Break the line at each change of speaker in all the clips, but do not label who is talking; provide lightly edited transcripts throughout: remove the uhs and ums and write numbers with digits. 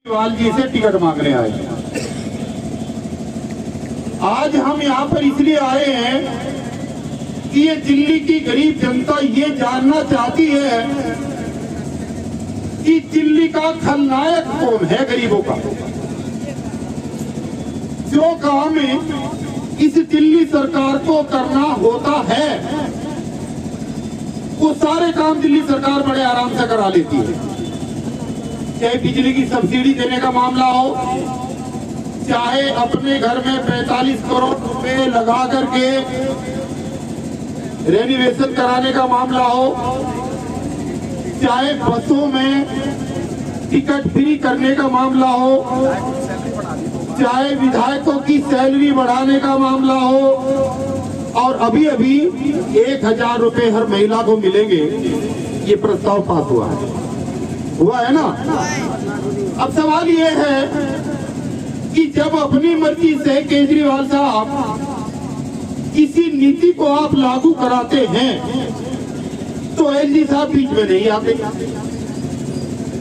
केजरीवाल जी से टिकट मांगने आए। आज हम यहाँ पर इसलिए आए हैं कि ये दिल्ली की गरीब जनता ये जानना चाहती है कि दिल्ली का खलनायक कौन है गरीबों का। जो काम इस दिल्ली सरकार को करना होता है वो सारे काम दिल्ली सरकार बड़े आराम से करा लेती है। चाहे बिजली की सब्सिडी देने का मामला हो, चाहे अपने घर में 45 करोड़ रुपए लगा करके रेनोवेशन कराने का मामला हो, चाहे बसों में टिकट फ्री करने का मामला हो, चाहे विधायकों की सैलरी बढ़ाने का मामला हो, और अभी अभी 1000 रुपए हर महिला को मिलेंगे, ये प्रस्ताव पास हुआ है ना। अब सवाल ये है कि जब अपनी मर्जी से केजरीवाल साहब किसी नीति को आप लागू कराते हैं तो एलजी साहब बीच में नहीं आते,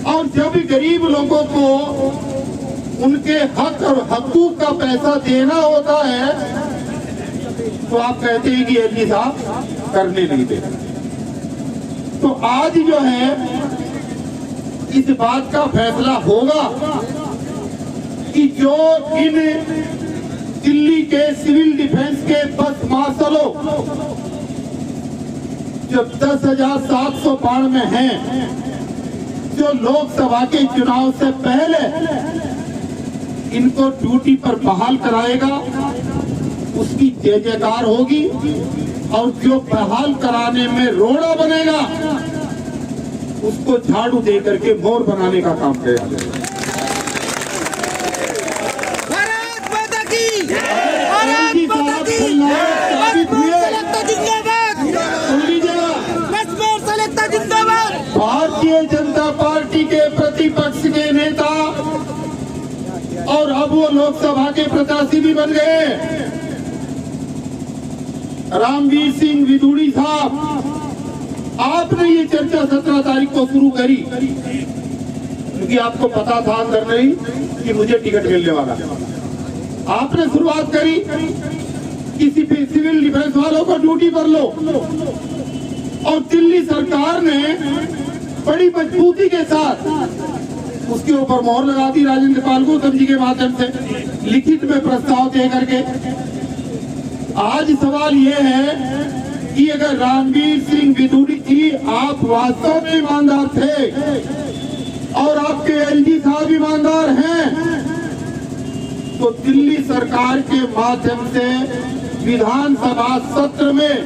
और जब गरीब लोगों को उनके हक और हकूक का पैसा देना होता है तो आप कहते हैं कि एलजी साहब करने नहीं देते। तो आज जो है इस बात का फैसला होगा कि जो इन दिल्ली के सिविल डिफेंस के बस मार्शलों जो 10,792 हैं, जो लोकसभा के चुनाव से पहले इनको ड्यूटी पर बहाल कराएगा उसकी जय जयकार होगी, और जो बहाल कराने में रोड़ा बनेगा उसको झाड़ू दे करके मोर बनाने का काम किया जाएगा।
भारत माता की, भारत माता की, जिंदाबाद।
भारतीय जनता पार्टी के प्रतिपक्ष के नेता और अब वो लोकसभा के प्रत्याशी भी बन गए, रामवीर सिंह विधूड़ी साहब। आपने ये चर्चा 17 तारीख को शुरू करी क्योंकि आपको पता था अंदर नहीं कि मुझे टिकट मिलने वाला है। आपने शुरुआत करी किसी सिविल डिफेंस वालों को ड्यूटी पर लो, और दिल्ली सरकार ने बड़ी मजबूती के साथ उसके ऊपर मोहर लगा दी राजेंद्र पाल गौतम जी के माध्यम से लिखित में प्रस्ताव दे करके। आज सवाल ये है कि अगर रणवीर सिंह विधूड़ी जी आप वास्तव में ईमानदार थे और आपके एलजी साहब ईमानदार हैं तो दिल्ली सरकार के माध्यम से विधानसभा सत्र में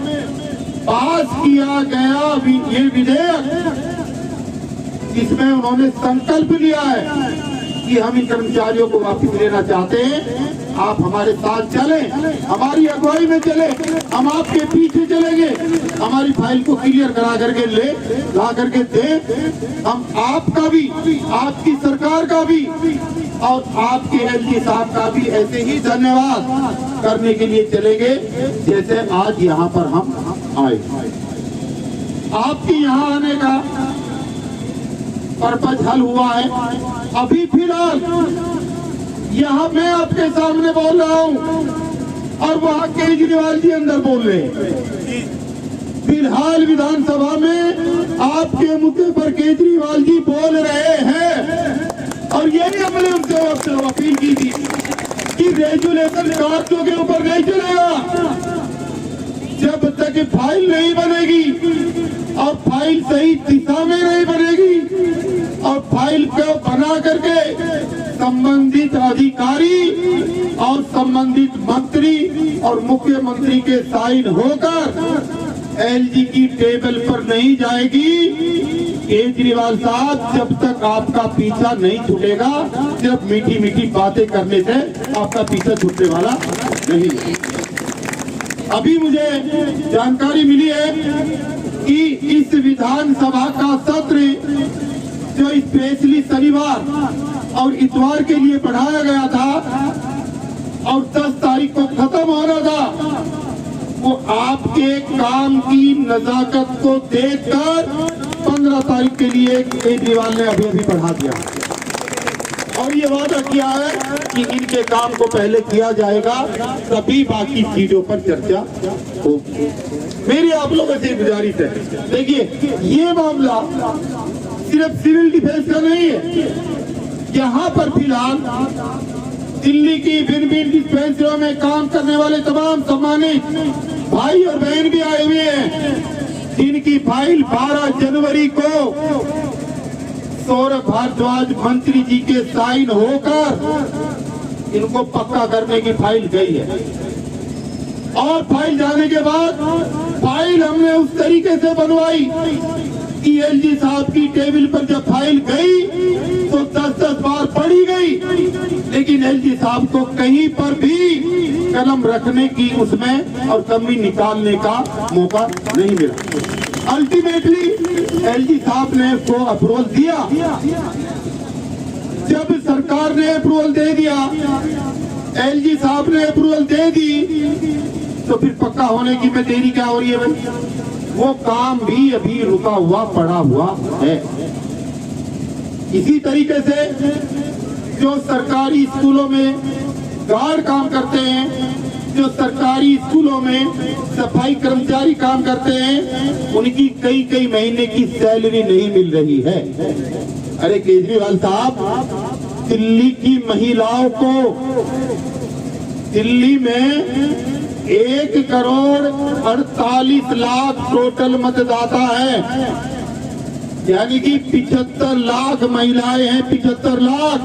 पास किया गया ये विधेयक, जिसमें उन्होंने संकल्प लिया है कि हम इन कर्मचारियों को वापस लेना चाहते हैं, आप हमारे साथ चलें, हमारी अगुवाई में चले, हम आपके पीछे चलेंगे, हमारी फाइल को क्लियर करा करके ला करके दे, हम आपका भी, आपकी सरकार का भी और आपके एलजी साहब का भी ऐसे ही धन्यवाद करने के लिए चलेंगे जैसे आज यहाँ पर हम आए। आपके यहाँ आने का पर्पज हल हुआ है। अभी फिलहाल यहाँ मैं आपके सामने बोल रहा हूँ और वहाँ केजरीवाल जी अंदर बोल रहे हैं। फिलहाल विधानसभा में आपके मुद्दे पर केजरीवाल जी बोल रहे हैं, और यही हमने उनसे अपील की थी कि रेजुलेशन कागजों के ऊपर नहीं चलेगा जब तक फाइल नहीं बनेगी, और फाइल सही दिशा में नहीं बनेगी, और फाइल को बना करके संबंधित अधिकारी और संबंधित मंत्री और मुख्यमंत्री के साइन होकर एलजी की टेबल पर नहीं जाएगी। केजरीवाल साहब, जब तक आपका पीछा नहीं छूटेगा, सिर्फ मीठी मीठी बातें करने से आपका पीछा छूटने वाला नहीं है। अभी मुझे जानकारी मिली है कि इस विधानसभा का सत्र जो स्पेशली शनिवार और इतवार के लिए बढ़ाया गया था और 10 तारीख को खत्म होना था, वो आपके काम की नजाकत को देखकर 15 तारीख के लिए केजरीवाल ने अभी बढ़ा दिया। और ये वादा किया है कि इनके काम को पहले किया जाएगा, तभी बाकी चीजों पर चर्चा होगी। मेरी आप लोगों से गुजारिश है, देखिए ये मामला सिर्फ सिविल डिफेंस का नहीं है। यहाँ पर फिलहाल दिल्ली की भिन्न भिन्न डिस्पेंसरियों में काम करने वाले तमाम सम्मानित भाई और बहन भी आए हुए हैं, जिनकी फाइल 12 जनवरी को सौरभ भारद्वाज मंत्री जी के साइन होकर इनको पक्का करने की फाइल गई है। और फाइल जाने के बाद फाइल हमने उस तरीके से बनवाई कि एलजी साहब की टेबल पर जब फाइल गई तो 10-10 बार पढ़ी गई, लेकिन एलजी साहब को कहीं पर भी कलम रखने की उसमें और कमी निकालने का मौका नहीं मिला। अल्टीमेटली एलजी साहब ने उसको अप्रूवल दिया। जब सरकार ने अप्रूवल दे दिया, एलजी साहब ने अप्रूवल दे दी, तो फिर पक्का होने की में देरी क्या हो रही है भाई? वो काम भी अभी रुका हुआ पड़ा हुआ है। इसी तरीके से जो सरकारी स्कूलों में गार्ड काम करते हैं, जो सरकारी स्कूलों में सफाई कर्मचारी काम करते हैं, उनकी कई महीने की सैलरी नहीं मिल रही है। अरे केजरीवाल साहब, दिल्ली की महिलाओं को, दिल्ली में 1 करोड़ 48 लाख टोटल मतदाता है, यानी कि 75 लाख महिलाएं हैं। 75 लाख,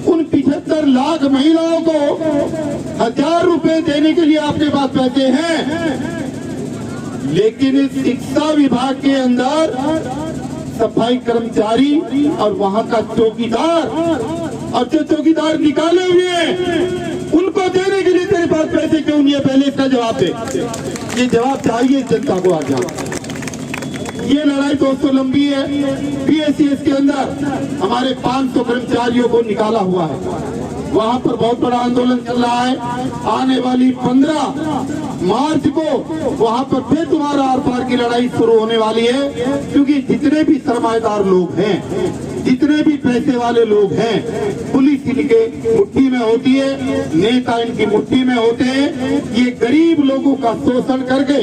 उन 75 लाख महिलाओं को 1000 रुपए देने के लिए आपके पास पैसे हैं, लेकिन शिक्षा विभाग के अंदर सफाई कर्मचारी और वहां का चौकीदार, और जो चौकीदार निकाले हुए हैं, उनको देने के लिए तेरे पास पैसे क्यों नहीं है? पहले इसका जवाब दे। ये जवाब चाहिए जनता को आज। ये लड़ाई दोस्तों लंबी है। पीएससीएस के अंदर हमारे 500 कर्मचारियों को निकाला हुआ है, वहां पर बहुत बड़ा आंदोलन चल रहा है। आने वाली 15 मार्च को वहां पर फिर तुम्हारा आर पार की लड़ाई शुरू होने वाली है, क्योंकि जितने भी सरमाएदार लोग हैं, जितने भी पैसे वाले लोग हैं, पुलिस इनके मुट्ठी में होती है, नेता इनकी मुट्ठी में होते हैं। ये गरीब लोगों का शोषण करके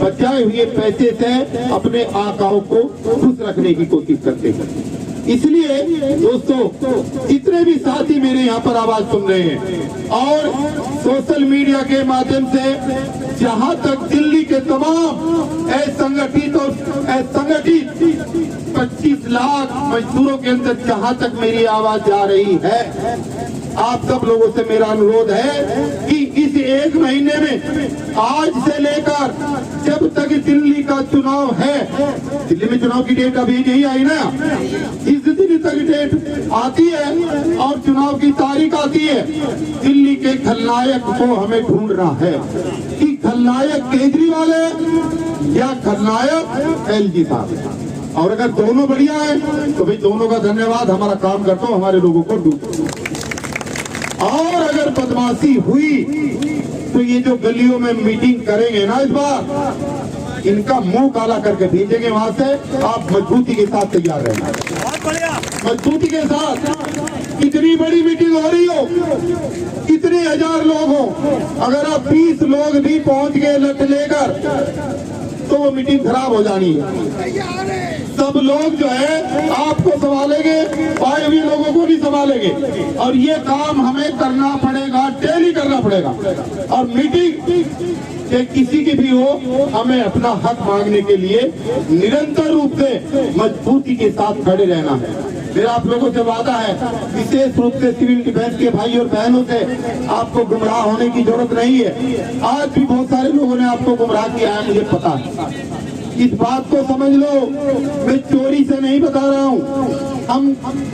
बचाए हुए पैसे से अपने आकाओं को खुश रखने की कोशिश करते हैं। इसलिए दोस्तों, जितने भी साथी मेरे यहाँ पर आवाज सुन रहे हैं और सोशल मीडिया के माध्यम से जहाँ तक दिल्ली के तमाम असंगठित और असंगठित 25 लाख मजदूरों के अंदर जहाँ तक मेरी आवाज जा रही है, आप सब लोगों से मेरा अनुरोध है कि इस 1 महीने में आज से लेकर जब तक दिल्ली का चुनाव है, दिल्ली में चुनाव की डेट अभी नहीं आई ना, इस दिन तक डेट आती है और चुनाव की तारीख आती है, दिल्ली के खलनायक को हमें ढूंढना है कि खलनायक केजरीवाल है या खलनायक एलजी साहब। और अगर दोनों बढ़िया है तो भाई दोनों का धन्यवाद, हमारा काम करता हूं, हमारे लोगों को ढूंढो। और अगर बदमाशी हुई तो ये जो गलियों में मीटिंग करेंगे ना इस बार, इनका मुंह काला करके भेजेंगे वहां से। आप मजबूती के साथ तैयार रहना, मजबूती के साथ। कितनी बड़ी मीटिंग हो रही हो, कितने 1000 लोग हो, अगर आप 20 लोग भी पहुंच गए लट लेकर तो वो मीटिंग खराब हो जानी है। सब लोग जो है आपको संभालेंगे, आए हुए लोगों को नहीं संभालेंगे। और ये काम हमें करना पड़ेगा, डेली करना पड़ेगा। और मीटिंग चाहे किसी की भी हो, हमें अपना हक मांगने के लिए निरंतर रूप से मजबूती के साथ खड़े रहना है। मेरा आप लोगों से वादा है, विशेष रूप से सिविल डिफेंस के भाई और बहनों से, आपको गुमराह होने की जरूरत नहीं है। आज भी बहुत सारे लोगों ने आपको गुमराह किया है, मुझे पता है। इस बात को समझ लो, मैं चोरी से नहीं बता रहा हूँ। हम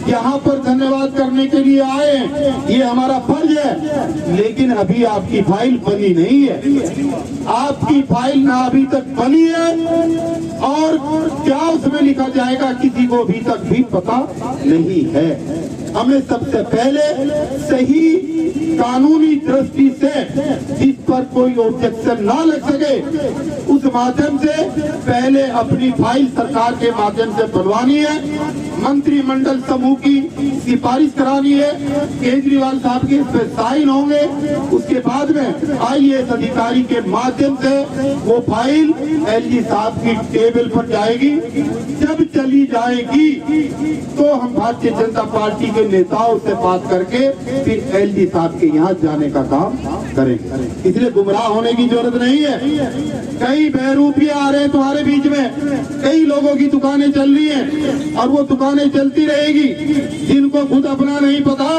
यहाँ पर धन्यवाद करने के लिए आए, ये हमारा फर्ज है, लेकिन अभी आपकी फाइल बनी नहीं है। आपकी फाइल ना अभी तक बनी है और क्या उसमें लिखा जाएगा किसी को अभी तक भी पता नहीं है। हमें सबसे पहले सही कानूनी दृष्टि से, जिस पर कोई ऑब्जेक्शन ना लग सके, उस माध्यम से पहले अपनी फाइल सरकार के माध्यम से बनवानी है। मंत्रिमंडल समूह की सिफारिश करानी है, केजरीवाल साहब के इस पे साइन होंगे, उसके बाद में IAS अधिकारी के माध्यम से वो फाइल LG साहब की टेबल पर जाएगी। जब चली जाएगी तो हम भारतीय जनता पार्टी के नेताओं से बात करके फिर LG साहब के यहाँ जाने का काम करेंगे। इसलिए गुमराह होने की जरूरत नहीं है। कई बहरूपिये आ रहे हैं तुम्हारे बीच में, कई लोगों की दुकानें चल रही हैं और वो दुकानें चलती रहेगी। जिनको खुद अपना नहीं पता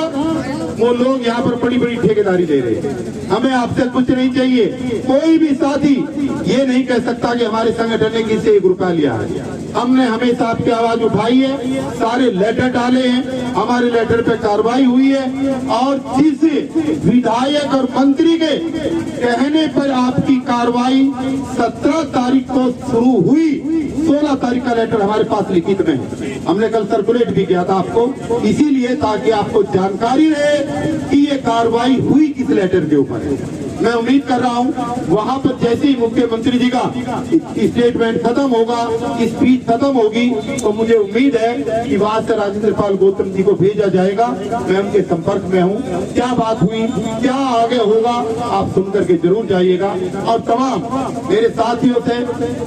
वो लोग यहाँ पर बड़ी बड़ी ठेकेदारी ले रहे हैं। हमें आपसे कुछ नहीं चाहिए। कोई भी साथी ये नहीं कह सकता कि हमारे संगठन ने किसी 1 रुपया लिया है। हमने हमेशा आपकी आवाज उठाई है, सारे लेटर डाले हैं, हमारे लेटर पे कार्रवाई हुई है और जिस विधायक और मंत्री के कहने पर आपकी कार्रवाई 17 तारीख को शुरू हुई, 16 तारीख का लेटर हमारे पास लिखित में है। हमने कल सर्कुलेट भी किया था आपको, इसीलिए ताकि आपको जानकारी रहे कि ये कार्रवाई हुई किस लेटर के ऊपर है। मैं उम्मीद कर रहा हूँ वहाँ पर जैसे ही मुख्यमंत्री जी का स्टेटमेंट खत्म होगा, स्पीच खत्म होगी, तो मुझे उम्मीद है कि वहाँ से राजेंद्र पाल गौतम जी को भेजा जाएगा। मैं उनके संपर्क में हूँ, क्या बात हुई, क्या आगे होगा, आप सुनकर के जरूर जाइएगा। और तमाम मेरे साथियों से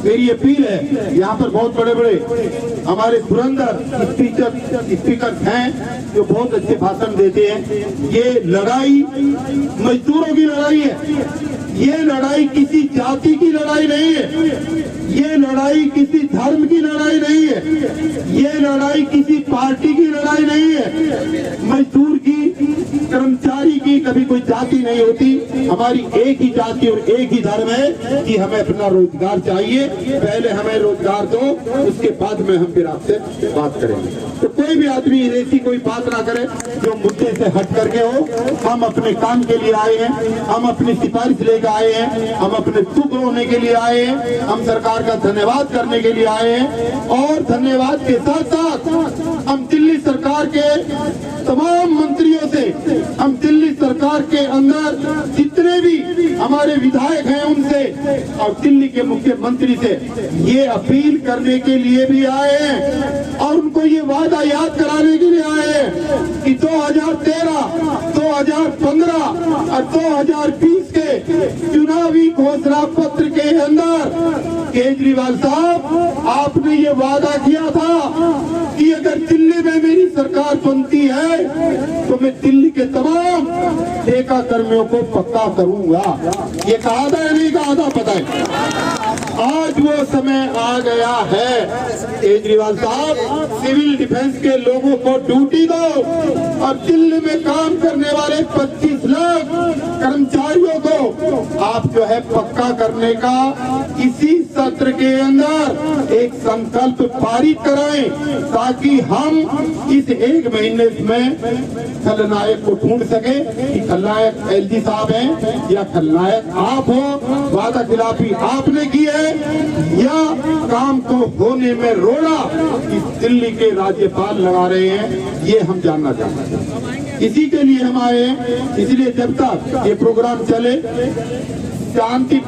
मेरी अपील है, यहाँ पर बहुत बड़े बड़े हमारे धुरंधर स्पीकर हैं जो बहुत अच्छे भाषण देते हैं। ये लड़ाई मजदूरों की लड़ाई है, ये लड़ाई किसी जाति की लड़ाई नहीं है, ये लड़ाई किसी धर्म की लड़ाई नहीं है, ये लड़ाई किसी पार्टी की लड़ाई नहीं है। मजदूर की, कर्मचारी की कभी कोई जाति नहीं होती। हमारी एक ही जाति और एक ही धर्म है कि हमें अपना रोजगार चाहिए। पहले हमें रोजगार दो, उसके बाद में हम फिर आपसे बात करेंगे। तो कोई भी आदमी ऐसी कोई बात ना करे जो मुद्दे से हट करके हो। हम अपने काम के लिए आए हैं, हम अपनी सिफारिश लेकर आए हैं, हम अपने दुख रोने के लिए आए हैं, हम सरकार का धन्यवाद करने के लिए आए हैं। और धन्यवाद के साथ साथ हम दिल्ली सरकार के तमाम मंत्रियों से, हम दिल्ली सरकार के अंदर जितने भी हमारे विधायक हैं उनसे और दिल्ली के मुख्यमंत्री से ये अपील करने के लिए भी आए हैं और उनको ये वादा याद कराने के लिए आए हैं कि 2013, 2015 और 2020 के चुनावी घोषणा पत्र के अंदर केजरीवाल साहब आपने ये वादा किया था कि अगर दिल्ली में मेरी सरकार बनती है तो मैं दिल्ली के तमाम ठेका कर्मियों को पक्का करूंगा। ये कहा था या नहीं कहा था पता है। आज वो समय आ गया है। केजरीवाल साहब सिविल डिफेंस के लोगों को ड्यूटी दो और दिल्ली में काम करने वाले 25 लाख कर्मचारियों को आप जो है पक्का करने का इसी सत्र के अंदर एक संकल्प पारित कराएं ताकि हम इस 1 महीने में खलनायक को ढूंढ सके कि खलनायक LG साहब हैं या खलनायक आप हो। वादा खिलाफी आपने की है या काम को होने में रोड़ा इस दिल्ली के राज्यपाल लगा रहे हैं, ये हम जानना चाहते हैं। इसी के लिए हम आए हैं। इसलिए जब तक ये प्रोग्राम चले शांतिपूर्वक